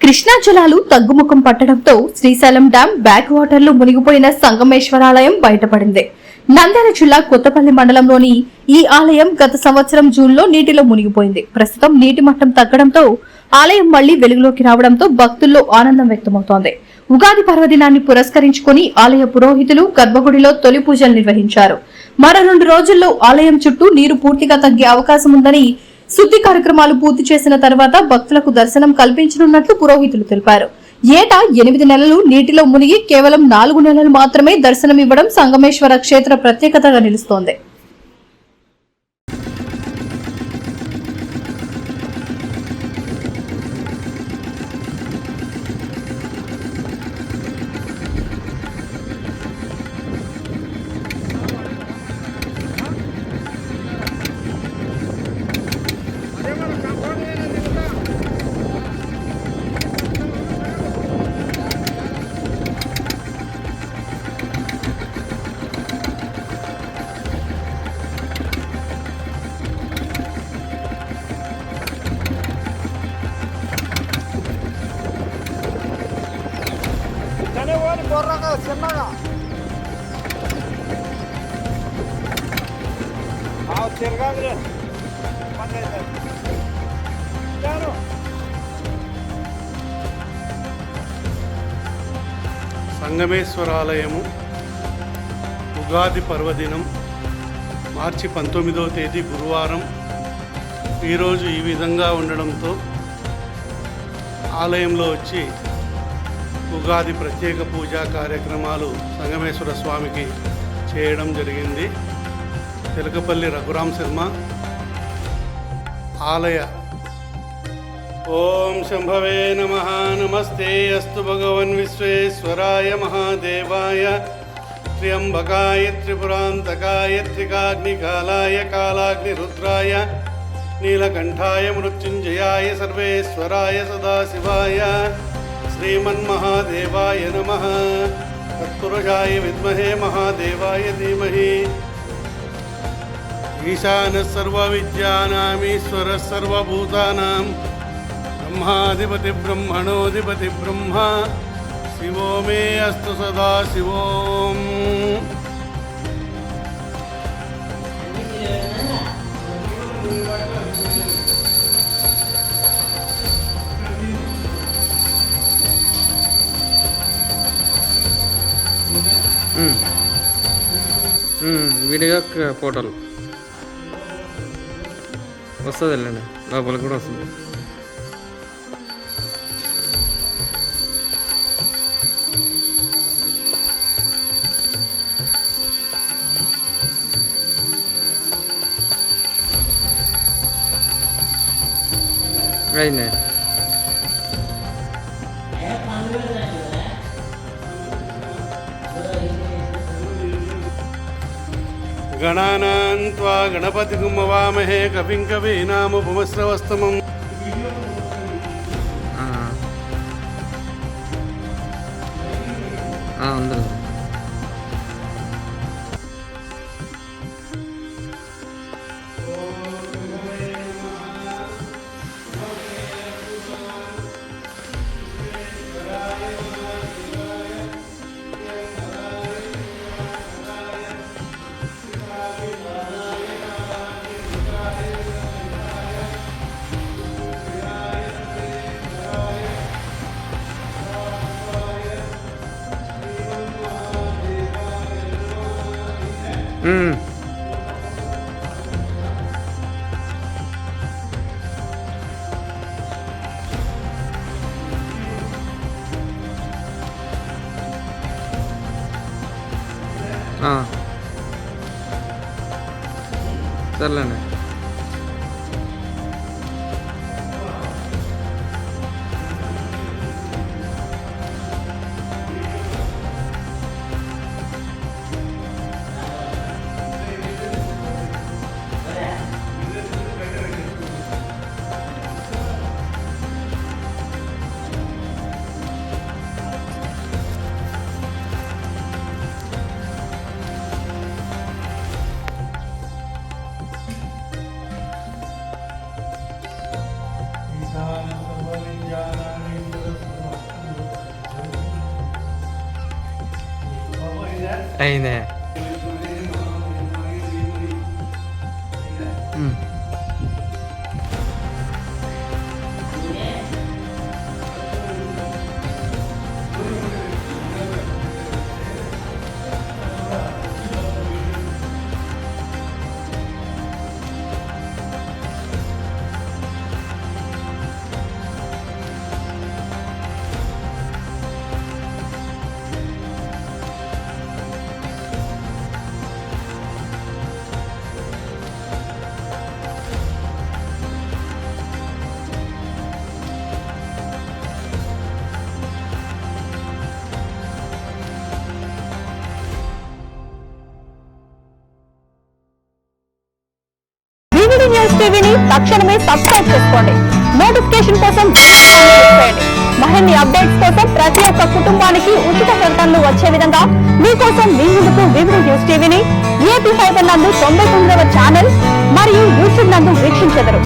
కృష్ణా జలాలు తగ్గుముఖం పట్టడంతో Srisailam dam back water లో మునిగిపోయిన సంగమేశ్వరాలయం బయటపడింది. నంద్యాల జిల్లా కొత్తపల్లి మండలంలోని ఈ ఆలయం గత సంవత్సరం జూన్లో నీటిలో మునిగిపోయింది. ప్రస్తుతం నీటి మట్టం తగ్గడంతో ఆలయం మళ్లీ వెలుగులోకి రావడంతో భక్తుల్లో ఆనందం వ్యక్తమవుతోంది. ఉగాది పర్వదినాన్ని పురస్కరించుకుని ఆలయ పురోహితులు గర్భగుడిలో తొలి పూజలు నిర్వహించారు. మరో 2 రోజుల్లో ఆలయం చుట్టూ నీరు పూర్తిగా తగ్గే అవకాశం ఉందని, శుద్ధి కార్యక్రమాలు పూర్తి చేసిన తర్వాత భక్తులకు దర్శనం కల్పించనున్నట్లు పురోహితులు తెలిపారు. ఏటా 8 నెలలు నీటిలో మునిగి కేవలం 4 నెలలు మాత్రమే దర్శనమివ్వడం సంగమేశ్వర క్షేత్ర ప్రత్యేకతగా నిలుస్తోంది. చిన్నగా తిరగాలి. సంగమేశ్వరాలయము ఉగాది పర్వదినం మార్చి 19వ తేదీ గురువారం ఈరోజు ఈ విధంగా ఉండడంతో ఆలయంలో వచ్చి ఉగాది ప్రత్యేక పూజా కార్యక్రమాలు సంగమేశ్వర స్వామికి చేయడం జరిగింది. తెలకపల్లి రఘురామ్ శర్మ ఆలయ. ఓం శంభవే నమః. నమస్తే అస్తు భగవన్ విశ్వేశ్వరాయ మహాదేవాయ త్ర్యంబకాయ త్రిపురాంతకాయ త్రికాగ్నికాలాయ కాలాగ్నిరుద్రాయ నీలకంఠాయ మృత్యుంజయాయ సర్వేశ్వరాయ సదాశివాయ శ్రీమన్మహాదేవాయ నమః. తత్పురుషాయ విద్మహే మహాదేవాయ ధీమహి. ఈశానः సర్వవిద్యానామీశ్వరः సర్వభూతానాం బ్రహ్మాధిపతి బ్రహ్మణోధిపతి బ్రహ్మ శివో మే అస్తు సదా శివోం. వీడియో ఫోటోలు వస్తుంది, వెళ్ళండి లోపలికి కూడా వస్తుంది. అయింది. గణానాం త్వా గణపతిం హవామహే కవిం కవీనాముపమశ్రవస్తమం. అందరూ సర్లేండి. అయిందే. న్యూస్ టీవీని తక్షణమే సబ్స్క్రైబ్ చేసుకోండి. నోటిఫికేషన్ కోసం బెల్ ఐకాన్ క్లిక్ చేయండి. మరిన్ని అప్డేట్స్ కోసం ప్రతి ఒక్క కుటుంబానికి ఉచిత ప్రకటనలు వచ్చే విధంగా మీకోసం మీ ముందుకు వివిడి న్యూస్ టీవీని ఏపీ ఫైబర్ నందు 99వ ఛానల్ మరియు యూట్యూబ్ నందు వీక్షించెదరు.